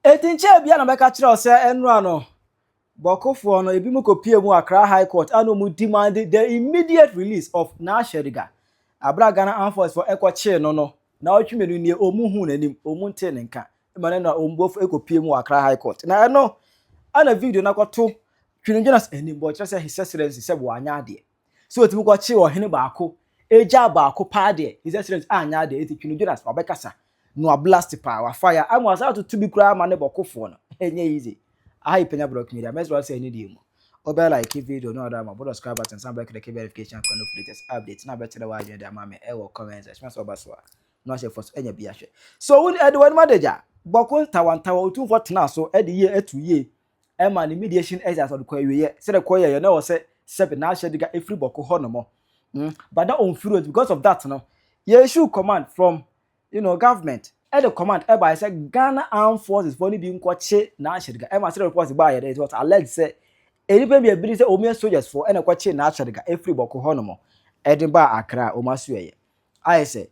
Etinche bia na beka kire ose enra no. Bawku no ebi mu kopie mu Accra High Court ano mu demand the immediate release of Nasheriga. Abra Ghana Armed Forces for ekwache no. Na otwemenu nie omu hu nanim, omu nte ne nka. Emane na ombofu ekopie mu Accra High Court. Na no ana video na kwato Twene Jonas enim bo kire say his excellency say bo anya ade. So otimi kwache ohene Bawku, eja Bawku pa de. His excellency anya ade eti Twene Jonas obekasa. No blast power fire. I was out to be cry man Bawku no. Enye easy. I Penyah block media. Let's watch any demo. Obe like video no other but subscribe button and back the verification for no latest updates. Now better the why you dey mama e will comments. Smash over so. No share for any be share. So when Edward manager Bawku tawantawa otu for tena so e the year etu ye. E man mediation exercise of the koye ye. Say the koye you know say seven na share diga free Bawku ho no more. But that on free because of that no. You issue command from government. The command by say Ghana Armed Forces for being kwache na Nasheriga. Emma said reports by it was alleged say anyone be ability omi soldiers for any kwache na Nasheriga every Bawku honomo. Edinburgh Accra omasuye. I say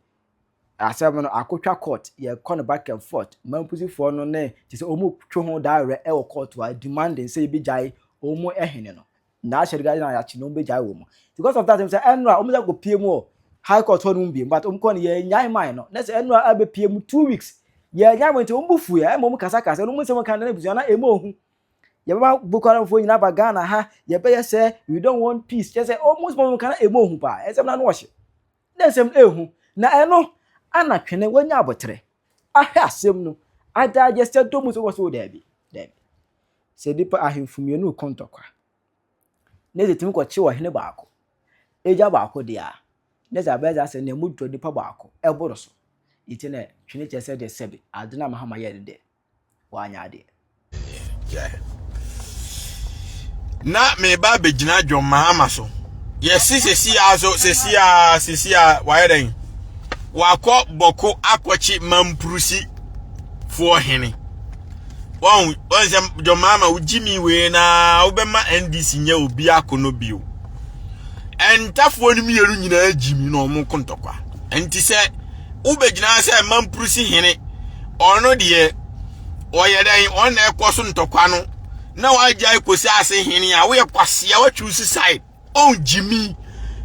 Asem no akotwa court ye corner back and forth. Mampusi for no ne ti say omu twe ho direct e court wa demanding say be jai omu ehene no. Nasheriga na ya chi no be jai omu. Because of that say enra omu go pie mu High Court honum bi but umkon ye nyai man no na se enura abepie mu 2 weeks ye nyai mo nti umbufu ya mo kasa no mo se mo kan na busu na emohu ye ba bukara mfo nyina ba Ghana ha ye be say we don't want peace just say almost mo kan na emohu pa esem na no wohye na sem ehu na eno ana twene wanya abotre ahwe asem no ada just do mu so there bi se dipa ahemfumie no kontokwa na zetim ko chi wo hene Bawku eja Bawku dia Neza abeza se ne mudo dipa Bawku eboro so iti na Twene chese de sebe John Mahama ye de wanya ade na me ba begina John Mahama so yes sisia wa den wakọ Bawku akwachi mampurusi for hene won John Mahama ujimi we na obema NDC nya obi akono bio entafo ni miyeru nyina agimi no mo kontokwa enti se ubegina se mampurusi hene ono de oyedan on ekoso ntokwa no na waja ikosi ase hene a we kwase a watwusi side on jimi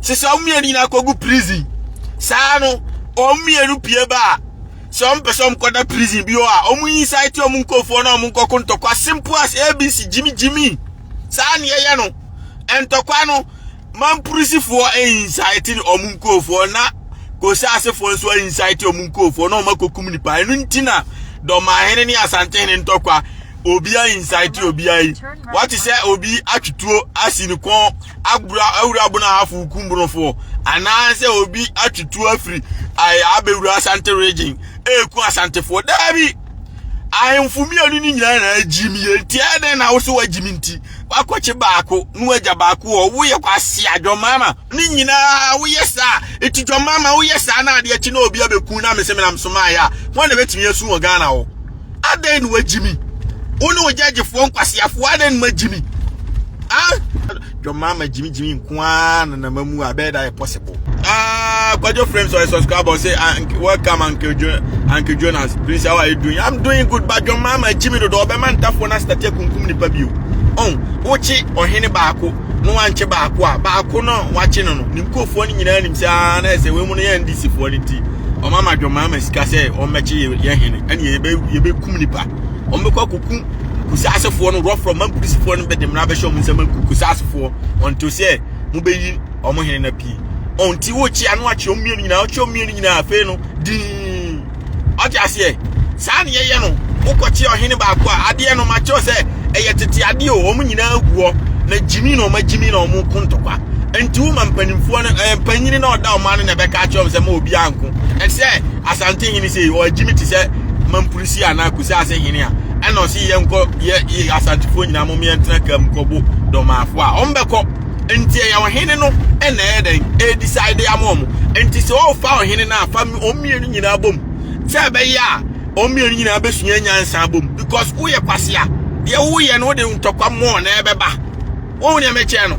se omiyeru na kogu prison saa no omiyeru pie ba se person koda prison bi o a omunyi site omunkofo na omunkoko ntokwa simple as ABC jimi saa ne ye no entokwa no Mampurusi for insighting omunkofo na kosi asefo nso insight omunkofo na omakokum nipa enu ntina do ma hene ni asante hene ntokwa obi a insight obi ai what is say obi atwutuo asini kon awura abuna hafu kumbronfo ana say obi atwutuo afri ai abewura asante region eku asante fo dabi ahemfumi anu ni nyina na ajimi entia den na wo so wajimi nti wakwache Bawku nu aja Bawku wo ye kwase John Mahama ni nyina wo ye sa eti John Mahama wo ye sa na ade achi na obi abeku na meseme na msoma ya won na betimi asu wo Ghana wo aden nu wajimi onu ojaje fo nkwase afo aden nu wajimi John Mahama jimi nkwa na mamu abeda possible Kwajo friends or subscribe say welcome Uncle Jonas. Please, how are you doing? I'm doing good, but John Mahama Jimmy do man tafo na start kunkum ni pabio. Ochi ohene Bawku no anche Bawku no wachi no nimkofo ni nyina nim sa na ese we mu no ye ndisi fo ni ti. O mama John Mahama sika say o mechi ye hene ene ye kum nipa. O mekwa kukum kusasefo no rough from mampurisifo no bedem na be show mu nsema kusasefo onto say mu beyi o mo hene na pi. Onti wochi anu achi omienu nyina afe no din oti ase saa ne ye no ukochi ohene Bawku ade no macho se eye tete ade o omu nyina aguo na jimi no magimi no mu kontokwa enti wo mampanimfo no panyini na oda o ma no na be ka acho se ma obi anko e se asante hini se o jimi ti se mampurusi ana kusi ase hini a eno si ye nko ye asante fo nyina mo me entena kam kobo do mafo a ombeko enti ya ohene no ena eden decide amom enti se o fa ohene na fa omienu nyina bom se be ya omienu nyina besunya nyansa bom because wo ye kwase a de wo ye no de ntokwa mo na ebeba wo ne meche no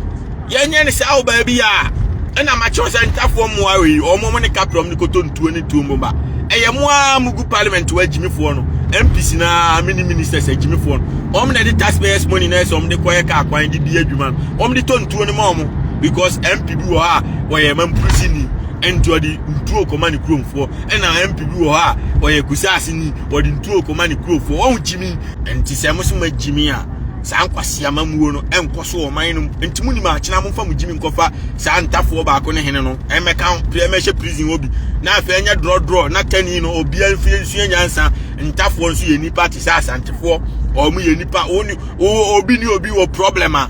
ye nye ne sa o ba bi a ena ma cho se ntafo mo awe o mo ne kaprom ni koto ntuo ni tuo mo ba eye mo a mugu parliament wa jimifo no MPs na many ministers e Jimmy phone na the taxpayers money na so de koye ka kwan de di adwuma de tontuo ne mo because MP bi wo ha wo ye mampusi ni ento de ntuo komani kromfo na MP bi wo ha wo ye kusasi ni wo de ntuo komani kromfo wo Jimmy enti se mo so ma Jimmy a sa nkwase amamuo no enkoso o man no enti muni ma akina mo fa mo Jimmy nkofa sa ntafo ba ko ne hene no emeka emehye prison obi na afa enya draw na tani no obi anfi nsu enyansa ntafo nso ye nipa ti sa asantefo o mu ye nipa obi ni obi wo problem a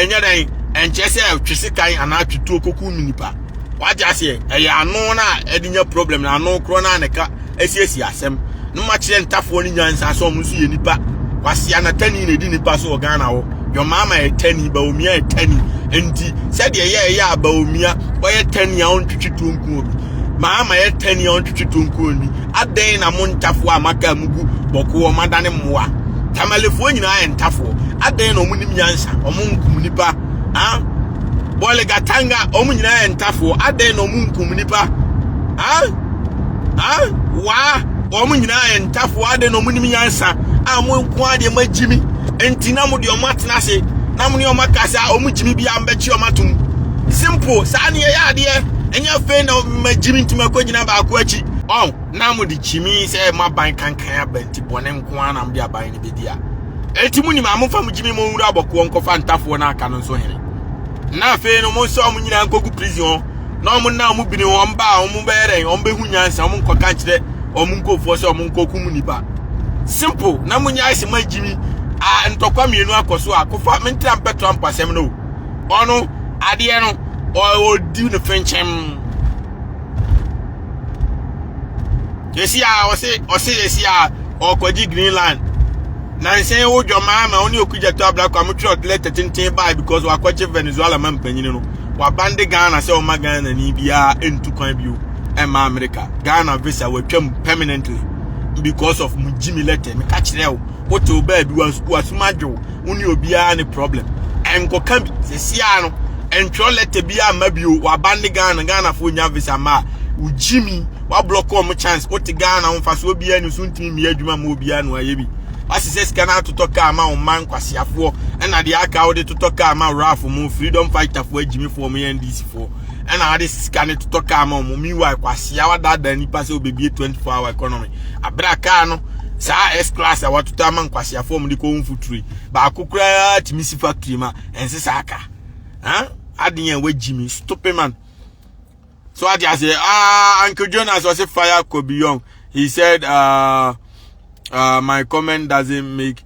enya dan enchese twese kan ana atwetu okoku nipa waja se eya anu na edinya problem na anu kro na neka esiesi asem no ma kire ntafo ni nyansa so mu nso ye nipa wasi anatani ne di nipa so Ghana wo your mama e tani ba omia e tani enti said ye aba omia boye tani a on twitwitu nku obi mama e tani a on twitwitu nku oni aden na mo ntafo amaka mugu boko o madane moa tamalefo nyina e ntafo aden na omunim yansa omunkum nipa ha bole gatanga omu nyina e ntafo aden na omunkum nipa wa omu nyina e ntafo aden na omunim yansa amu nko ade ma Jimmy enti na mu de o matena se na mu ne o makasa o mu Jimmy bia mbechi o matum simple sa ne ya ade enya fe na ma Jimmy ntuma ko gina ba ko achi na mu de Jimmy se ma ban kankan abenti bone nko ana am de aban ne bedia enti mu ni ma mu fa mu Jimmy mo nwura aboko nkofa ntafo na aka no so hene na fe no mo so mu nyina nkogu prison na mu na mu bi ne o mba o mu bere o mbehu nyansa o mu nkoka kire o mu nkofo so o mu nkoku mu nipa simple na munya ise ma Jimmy ntokwa mienu akoso akofa mentra mpetro ampasem no ono ade no o di no fenchem yesia yesia o kwaji Greenland na nsen wo John Mahama oni okuja to abla kwa mutro letter tintin by because wa kwache Venezuela man panyini no wa bande Ghana se o ma Ghana ni bia entu kwan bio ma America Ghana visa wa twam permanently because of mu Jimmy letter me ka kire wo what o ba bi wasumajo uni obia any problem enko kan bi se sia no entro letter bia ma bio wa bande Ghana fo nya visa ma u Jimmy wa block o mu chance what Ghana on fa so obia ni so ntimi mi adwuma ma obia no ayebi asise sika na totoka ma o man kwasiafo na de aka wo de totoka ma rafu mu freedom fighter fo Jimmy fo mu NDC fo na ade sika ne totoka ma mu miwa kwasia wadada nipa se obebie 24-hour economy abraka no sa S class a watuta man kwasiafo mu de ko mfuturi ba kokura timisi factory ma ensesa aka adiyan we Jimmy stupid man. So I say Uncle Jonas was a fire could be young. He said my comment doesn't make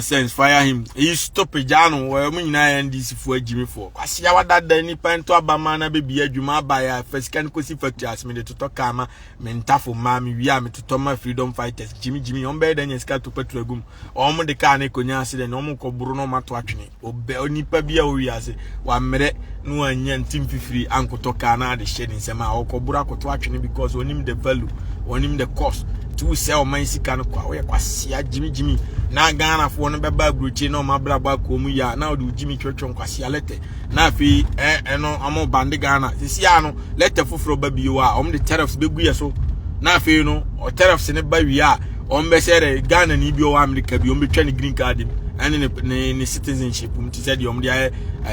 sense. Fire him. He's stupid, Jano. Well, me na NDC for Jimmy for. Kwasi ya wadada ni pento abama na baby adwuma ba ya first can kosi factory as me de to kama me ntafo mami wi me to my freedom fighters Jimmy on be den yeska to petrol gum. Omo de ka na konya accident omo ko buru no mato atwene. Obe onipa bia o wi ase wa mere no anya ntim fifiri ankoto ka na de shade nsema okoburu akoto atwene because onim the value onim the cost to sell my sika no kwa we kwasia Jimmy na Ghana fo no beba bruchi no mabra ba ko mu ya na do Jimmy twetwe kwasia lete na fi no amo bande Ghana sisia no lete foforo ba biyo a om de tariffs begu ye so na fi no o tariffs ne ba wi a om be sere Ghana ni biyo wa America bi om be twene green card and ne citizenship um ti said om de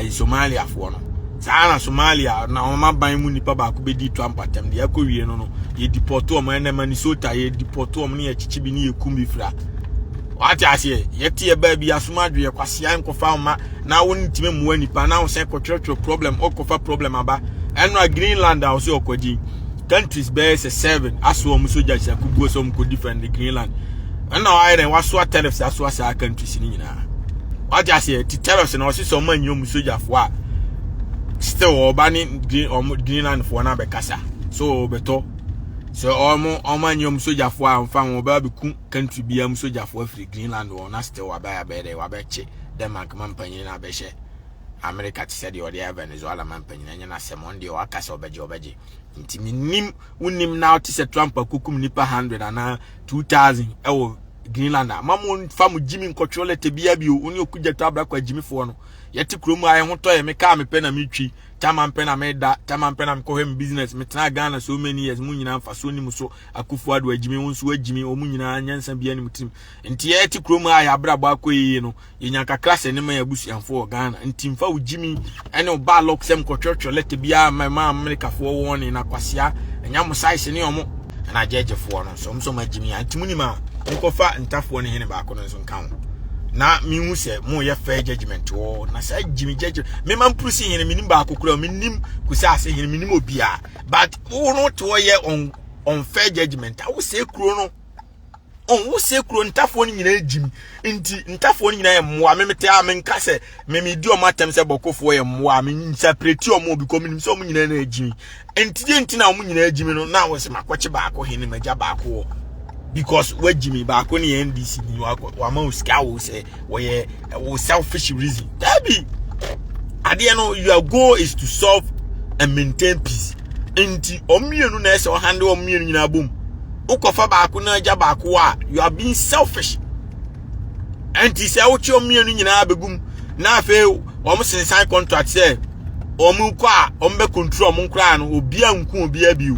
Somalia fo no sana Somalia na o maban mu nipa ba ko be di Trump atem de akowie no ye deport o man na Minnesota ye deport o ne ye chichibi ne ye kumbi fra wati ase ye tie ba bi asomadwe kwasia nkofa ma na woni time mu nipa na wo se kotwetwe problem o kofa problem aba eno a Greenland a wo se okodi countries be se 7 aso mu soja se kugo so mu ko defend the Greenland eno ayre waso tariffs aso asa countries ni nyina wati ase ti tariffs na wo se so manyo mu soja fo a still obani Greenland fo na be kasa so beto so omanyom soja fo amfa wo ba be ku country bia mu soja fo afri Greenland wo na still wa ba ya be wa be che Denmark mampanyi na be she America ti said odi Venezuela mampanyi na nya na semonde o akasa obeje nti minim unim na oti se Trump akukum nipa 100 na 2000 ewo Greenlander mamu famu Jimmy nkotrole te bia bi oni okuja tabra kwa Jimmy fo no yeti kromu aye ho to ye me ka me pe na me twi tama mpe na me da tama mpe na me ko hem business me tena Ghana so many years mu nyina mfa so ni mu so akufu adu Jimmy wonso Jimmy o mu nyina nyansa bia ni mutim nti yeti kromu aye abrabo akoyi no yenyanka class ne ma yabusuanfo Ghana nti mfa wo Jimmy ene o ba lock sem nkotrole te bia ma America fo won na kwasia nyamo size ne omo na jeje fo no so ma Jimmy antimuni ma nkofa ntafo ne hene ba ko no so nkan na mi hu se mo ye fair judgment wo na say Jimmy judge me man prusi hene minim ba akokura minim kusi ase hene minim obia but wo no to ye on fair judgment I will say kuro no on wo se kuro ntafo ne nyina Jimmy nti ntafo ne nyina ye moa me mete a me nka se me di o matem se bokofo ye moa me separate o mo because minim so mo nyina na Jimmy nti na mo nyina Jimmy no na wo se makoche ba ko hene maja ba ko because we Jimmy back on the NDC ni wa ma uska wo say we selfish reason that be at the end your goal is to solve and maintain peace enti omienu na ese o handle omienu nyina bom ukofa baako na ja baako a you are being selfish enti say wo chi omienu nyina begum na afa o mo sign contract say o mu ko a o mbe control mo nkra no obi anku obi abiu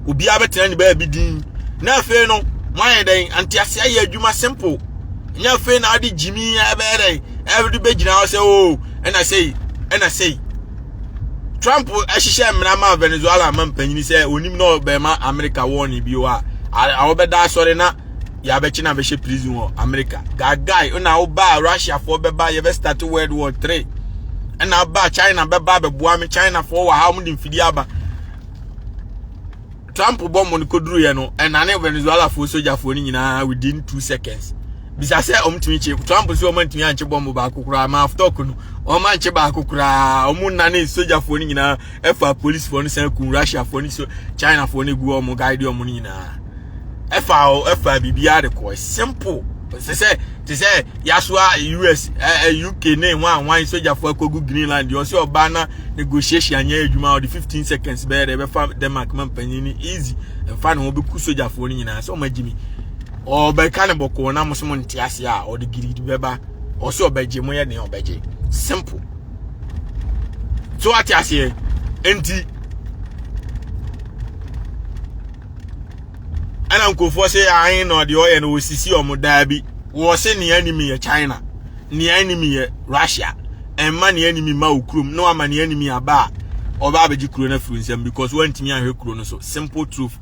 obi abetena ni ba bi din na afa no why then anti asia ye adwuma simple nya fe na adi Jimmy ebere every be gina say oh and I say Trump ehihye mra ma Venezuela man panyini say onim no be ma America warn bi o a obeda sorry na ya be china be she prison o America guy una wo ba Russia for be ba ye be start World War 3 and na ba China be ba be boa me China for wa ha mu di mfidi aba Trump bomb on koduru ye no and na Venezuela for soldier for ni nyina within 2 seconds bisa say omtimi che Trump so omantimi anche bomb ba kokura ma after kunu o ma anche ba kokura o mu na ne soldier for ni nyina efa police for ni say ku Russia for ni so China for ni gu o mu guide o mu ni nyina efa bibia de ko simple say yaswa US UK ne one soldier for ko gu Greenland you say obana negotiation anya adwuma the 15 seconds be there be fa Denmark man panini easy and fa no be ku soldier for ni nyina so ma Jimmy o be kan boko na mo so mo ntiase a o de gidi be ba o so obeje mo ye ne obeje simple so atiase enti ana nkofo say ayin no de o ye no osisi o mo da bi wo se ne enemy ye China ne enemy ye Russia and man enemy ma ukrum no ama ne enemy aba oba abeji kuro na furu nsem because one timi ahwe kuro no so simple truth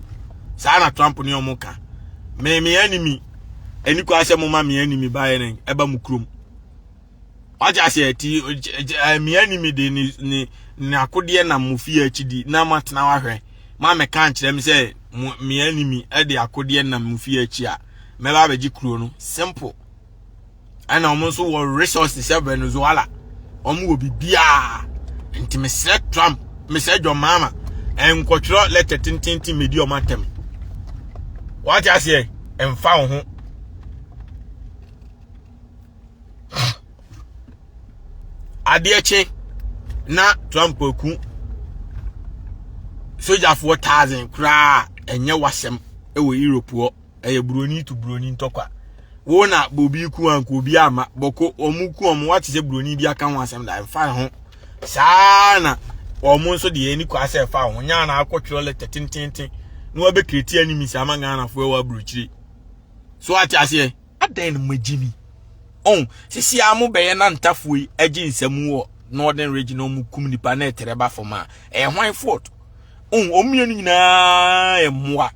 sa na Trump ne omuka me enemy eni kwa se mo ma me enemy ba ye eba mu krum aja se ti me enemy de ni akode na mufie akidi na matena wahwe ma me kan kire me se me enemy e de akode na mufie achi a me ba abeji kuro no simple ana omo so wo resources e Venezuela omo obi bia nti me se Trump me se John Mahama en kwotro let tintinti medi o matem what I say en fa ho adieche na Trump oku soldier for 1000 kra enye wasem e wo Europe wo eye broni to broni ntokwa wo na bobi ku anko obi ama boko omuku omo wati se broni bi aka ho asem da en fa ho sana omo nso de eni kwa se fa ho nya na akotwro le tintintin no obe kreti enemy sama Ghana fo wa bruchiri so ati ase adan mo Jimmy on sisi amu beye na ntafoi agi nsam wo northern region omu kum nipa na etereba foma hwan fort on omienu nyina emwa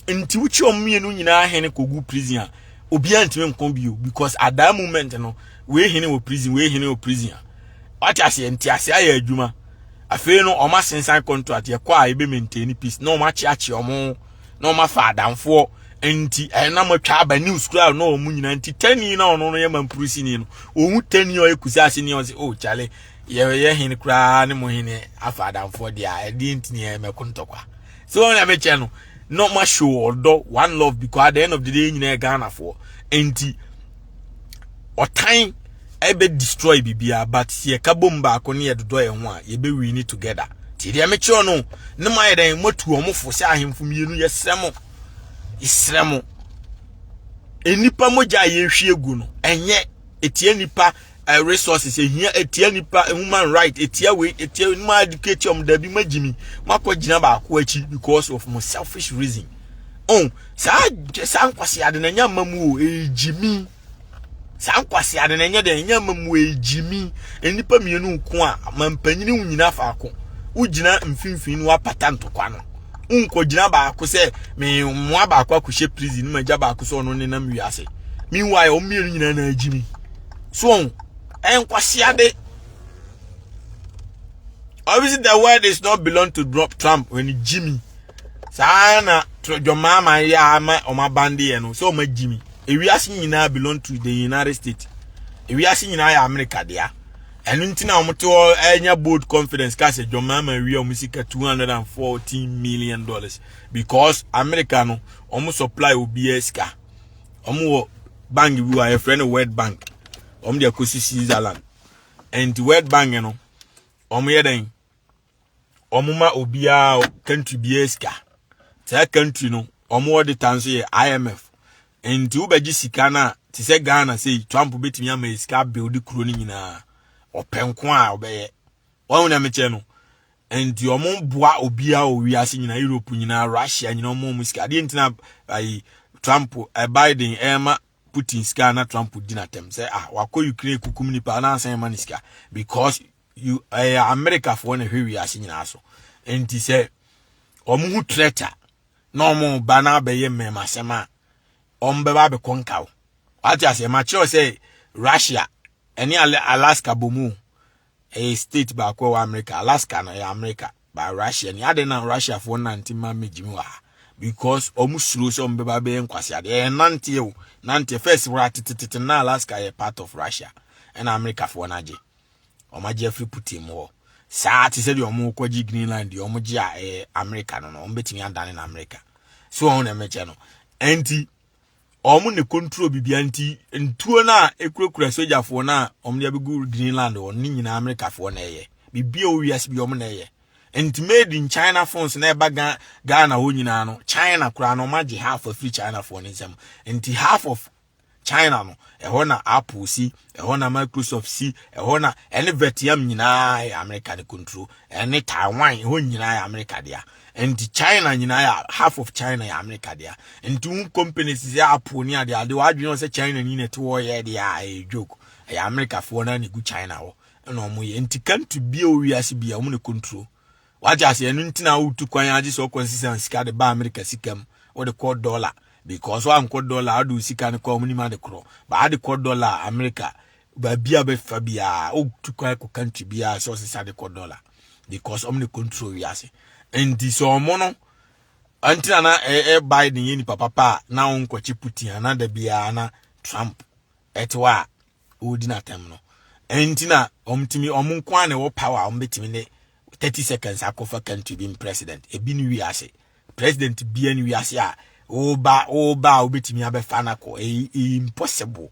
nti wuchi omienu nyina hene kogu prison obi antime nkon bio because at that moment no we hene wo prison ati ase nti ase aye adwuma afi no o ma sensan contract ye kwa ebe maintain peace no ma chiachi omo no ma fa adamfo enti na matwa aba news crowd no omu nyina enti 10 na ono no ye mamprusi ni no ohu 10 o ekusi ase ni o se o chale ye hene kra ne mo hene afa adamfo dia edi enti ne mekontokwa so na meche no ma show odo one love because at the end of the day nyina Ghana for enti o time ebe destroy bibia but ye kabomba akoni ye dodo ye ho a ye be win together ti dia meche no ne ma ye den motu omofo se ahemfo mienu ye sremo enipa moja ye hwie gu no enye etie nipa resources ehia etie nipa human right etie ma educate da bi magimi makọ gina ba akọ achi because of more selfish reason sa nkwase ade na nya mamu ejimi sa nkwase ade na nya de nya mamu ejimi enipa mienu nko a mampanyini nyina fa ako ugina mfimfini no apata ntokwa no unko gina ba ako se me mo aba akọ akohye prison ma gya ba ako so no nenam wiase meanwhile o mienu nyina na ejimi so enkwase ade. Obviously the word is not belong to Trump when Jimmy sana John Mahama ya ama bandi eno so ma Jimmy ewiase nyina belong to the United States ewiase nyina ya America dia enu ntina omoto enya bold confidence ka se John Mahama wi omusika $214 million because America no omo supply obi ska omo bank bi wa friend World Bank omo de akosi Switzerland and World Bank no omo yeden omuma obia country bieska ta country no omo de tanso ye IMF enti ubeji sika na ti se Ghana say Trump betimi ama iska build kuro ni nyina openko a obeye wonu na meche no enti omo boa obia owiase nyina Europe nyina Russia nyina omo musika de ntina ai Trump Biden ema Putin ska na Trump dinatem say wako Ukraine kukum nipa na asan ma niska because you America for na hwe wiase nyina so enti say omu traitor na omu bana beye mema sema ombe ba be konkaw ati ase ma chiro say Russia any Alaska bomu state ba kwa America Alaska na America ba Russia ni ade na Russia for na ntima mejimi wa because omu suro so ombe ba be nkwase ade nante first rat na Alaska is part of Russia and America for na je Oma Jeffrey Putin mo sa ti se di omo kwaji Greenland di omo ji America no omo betimi andane na America so on na meche no enti omo ne control bibia nti ntuo na ekurekura soldier fo na omo de begu Greenland on ni nyina America fo na eye bibia o wiase bi omo na eye enti made in China phones na eba Ghana ho nyina no China kura no maji half of free China phone nsem enti half of China no ehona Apple si ehona Microsoft si ehona ene Vietnam nyina ya America de control ene Taiwan ho nyina ya America dia and China nyina ya half of China ya America dia and two companies ya Apple ni ade wadwe say China ni net wo ye dia joke ya America fo na ni gu China wo na omo ye enti country bia o wiase bia omo ne control waja se enu ntina utu kwan aji so consistency ka de ba America sikam wo de call dollar because one call dollar adu sika ne ko muni ma de kro ba ade call dollar America ba bia be fa bia o tu kwan ko country bia so se de call dollar because omni control wiase and so omo no antina na Biden ye ni papa na on kwachi Putin na da bia na Trump etwa odi na tem no antina omtimi omo kwa ne wo power ombetimi ne 30 seconds akofa country being president ebi ni wiase president bia ni wiase a oba obetimi abefa na ko impossible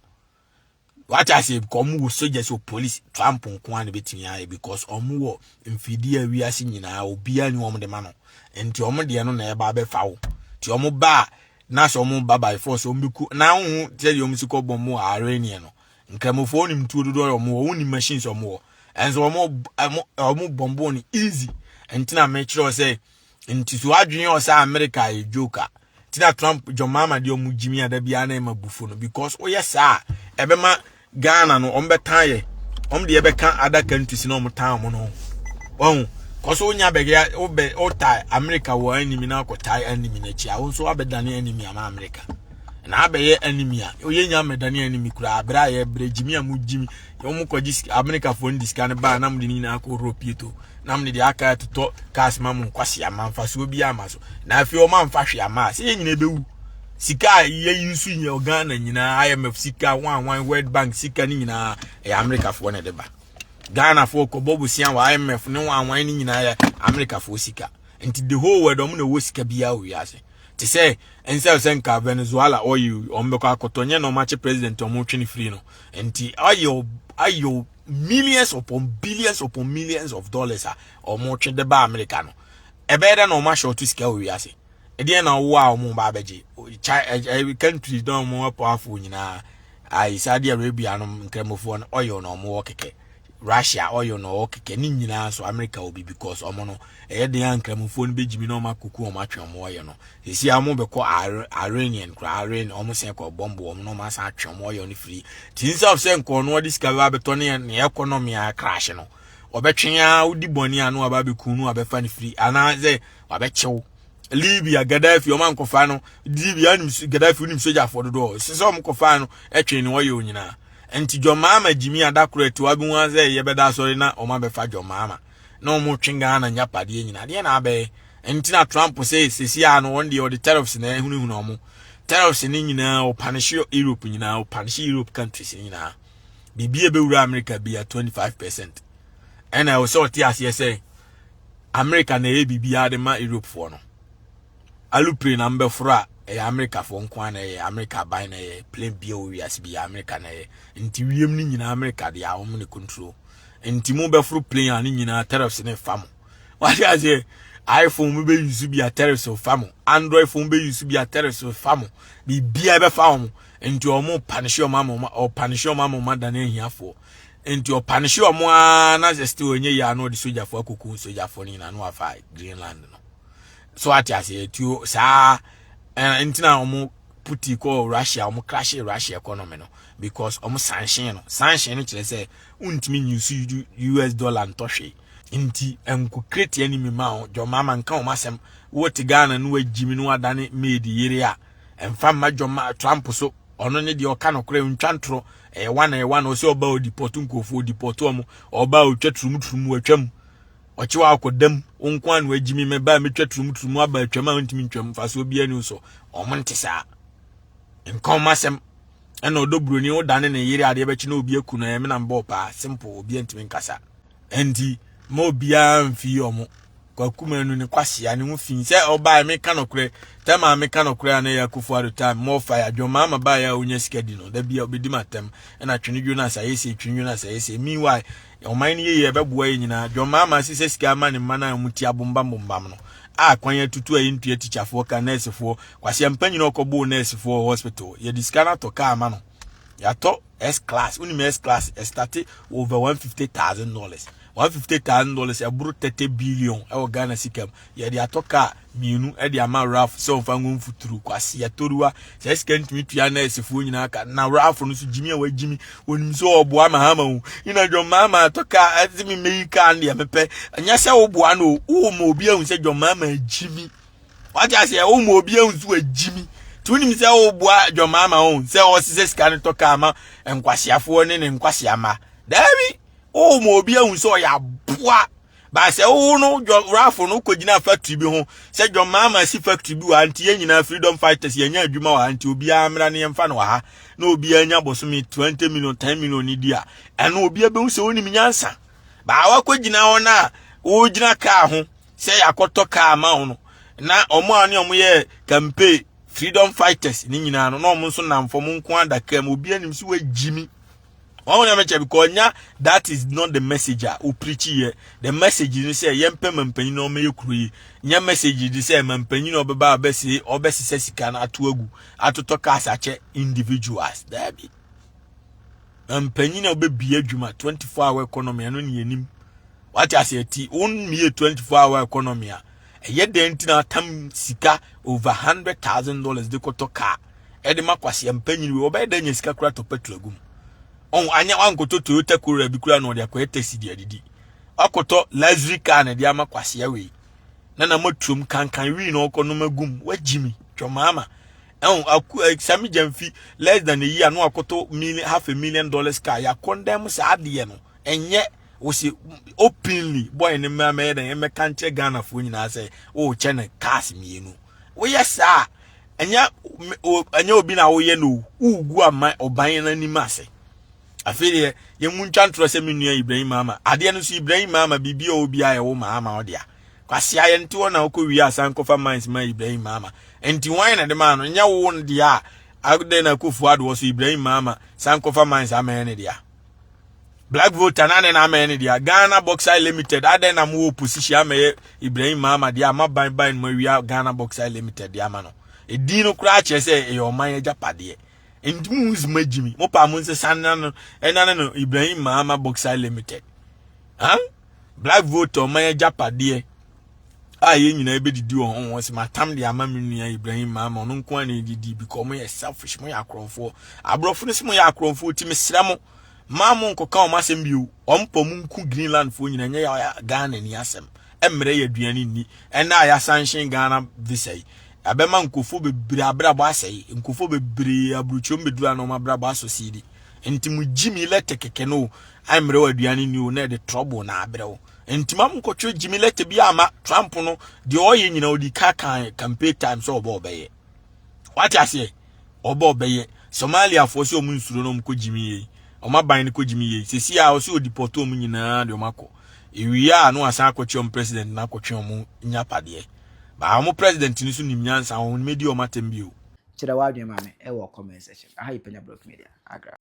what I say come soldiers or police Trump nko na betimi aye because omo wo mfidi a wiase nyina obia ni omo de ma no enti omo de no na eba abefa wo ti omo ba na so omo ba by force ombiku na hu tell you omo siko bomo areni no nkramofo ni mtuo dodo omo wo ni machines omo enzo omo bombo ni easy enti na make sure say enti so adwen o say America e joker tina Trump John Mahama di omu jimi ada bia na mabufu no because o yes ebema Ghana no ombetan ye omde ebeka ada countries no omutan mo no won koso onya bege o tie America wo enemy na ko tie enemy na chi a won so abedane enemy ama America na abeye enemy a oyenya medane enemy kura abra ye brejimi amu jimi omu koji America fo ndiskan ba na mde ni na ko ropieto na mde di aka to kas mamu kwase amamfa so bi amaso na afi o mamfa hwe ama se nyina bewu sika ye yusu nye Ghana nyina IMF sika one World Bank sika ni nyina America fo ne deba Ghana fo ko bobu sian wa IMF ne one ni nyina ya America fo sika enti the whole world omo na wo sika bia wo yase ti say ense senka Venezuela oil ombeko akotonye no match president omo twini free no enti ayo millions upon billions upon millions of dollars omo twe de ba America no ebeda no ma short sika wo yase Ede na wo a omo ba beji country don mo powerful nyina ai Saudi Arabia no nkramofo no oil no mo keke Russia oil no keke ni nyina so America obi because omo no de nkramofo no bejimi no makoku omo atwe omo oil no esi amo be ko Iranian kra Iran omo se ko bombo omo no ma sa atwe omo oil no free tinsa of se nko no discover beto ne economy a crash no obetwea udi boni anu aba be kunu abefa ni free ana ze wabechew Libya Gaddafi o man kofa no Libya nim Gaddafi nim soja for do so mo kofa no etwe ni woyɛ onyina enti John Mahama jimi adakoro to abi wan say ye beda sori na o ma be fa John Mahama na o mo twinga na nyapade nyina de na abe enti na Trump say sesia no one day the tariffs na ehunu o mo tariffs ni nyina o punish Europe nyina o punish Europe countries nyina bibie be wura America be 25% and I was so tia say America na e bibia de ma Europe for no alupre na mbefra America for nkwa na America buy na plane bio we as be America na nti wiem ni nyina America de a wo ne control nti mo befru plane ani nyina tariffs ne fam what you say iPhone mo be use be a tariffs of fam Android phone be use be a tariffs of fam bi bia be fam nti o mo punish o mama o punish o mama da na hiafo nti o punish o mo na just onye ya no de soja for akuku soja for ni na no afa Greenland no so ati ase tu sa entina omo puti ko Russia omo crash Russia economy no because omo sanction no kire say untimi use US dollar ntɔhwe nti enko create enemy ma John Mahama nka omo asem what Ghana no agimi no adane made yere a emfa ma John Trump so ono ne de oka no kora ntwantro one o se oba o deport nkofo deport omo oba o twatrum atwam ochiwa akodam onkwan no agimi me ba me twatrum aba atwam a ntimi ntwam fa so bia ni so omo ntesa nkom masem ena odobroni o dane ne yiri ade be chi na obi akunu e me na mbo pa simple obi ntimi nkasa enti mo bia mfi omo kwakuma nu ne kwasia ne mfi se oba me kanokre tema me kanokre na yakufu at time mo fire John Mahama ba ya onye skedi no da bia obedi matem ena Twene Jonas ayese Twene Jonas ayese meanwhile o man ye beboa nyina John Mahama sise sika ma ne mana muti abombam no a kwanya tutu ayi ntua teacher for ka nurse for kwasia mpanyi okobo nurse for hospital ye diskana to ka ama no ya to S class uni S class start over $150,000 $150,000 aburu 30 billion e Ghana sikam ye de atoka mienu e de ama raf so fa ngun futuru kwase ya toruwa se skent mitua na esifu nyina aka na raf no so jimi a wajimi onim so oboa Mahama hu ina John Mahama atoka azimi meika ndi amepe anya se oboa no wo mo obi ahun se John Mahama jimi waja se wo mo obi ahun so ajimi tunim se oboa John Mahama hu se o se scan toka ama enkwasiafo ne nkwasiama dabi o mo obi ahun so ya boa ba se wo no rafo no kogina factory bi ho se John Mahama si factory bi wa anti nyina freedom fighters yenya adwuma wa anti obi amra ne yemfa no ha na obi anya bosomi 20 million 10 million ni dia eno obi abehu se woni minyansa ba wa kogina ho na wo gina ka ho se yakoto ka ma ho no na omo ani omo ye campaign freedom fighters ni nyina no na omo so namfo mo nko adaka ma obi anim si wa jimi. Because that is not the message who preach here. The message is say yempe mampanyi no me yekuru. Nya message is say mampanyi no beba obesi sesika na atuagu atotoka asache individuals. There be mampanyi na obebi adwuma 24-hour economy ano ni enim. What I say ti on me 24-hour economy a ye den ti na tam sika over $100,000 de kotoka. E de makwase mampanyi we obeda nya sika kura to petrogum. On anya wankoto Toyota Corolla bi kura no de akwa taxi de adidi akoto luxury car na de amakwase we na motrum kankan wi no okono magum wajimi John Mahama sami jamfi less than a year no akoto $500,000 car ya condemn sa ade no enye wo se openly boy ne mama den me kanche Ghana fo nyina say o chene cars mienu wo yesa enya obi na wo ye no ugu ama oban na nimase afele ye muntwantro se menua Ibrahim Mahama ade no so Ibrahim Mahama bibia obi aye wo Mahama odia kwase aye nti wona okowi asan kofa mines ma Ibrahim Mahama enti wan na de ma no nya wo no dia agde na kufu ado so Ibrahim Mahama san kofa mines ama ne dia black voter na men dia Ghana Bauxite Limited aden na mo opposition amaye Ibrahim Mahama dia ma ban mo wi Ghana Bauxite Limited dia ma no edi no kura che se e o man japade Mus majimi mo pa mo se sanna no enana no Ibrahim Mahama Bauxite Limited black voter man japade ye nyina ebe didi won won se matam de ama menua Ibrahim Mahama no nko an didi because mo ye selfish mo ya akronfo abrofo no se mo ya akronfo ti mesra mo mamu nko ka o masem biu ompo mu nku Greenland fo nyina nya ya Ghana ni Asem emre ya duani ni ena ya sanction Ghana visa yi abema nkofo bebre abrabo asai nkofo bebre abruchom bedura no mabrabo asosidi enti mu jimi lete keke no emre wa duani ni o na de trouble na abrewo enti mam nkotwe jimi lete bi ama Trump no de oye nyina odi kan campaign time so obo obeye what you say obo obeye Somalia fo so mu nsuro no mko jimi yi Oma ban ni ko jimi ye sesi a o se odipoto mu nyina de omako ewia no asan akotwe president na akotwe mu nyapade ba mo president ni so nim nyansa ho medi o matem bio Chira wa adwe mame e wo comment section aha Penyah Media agra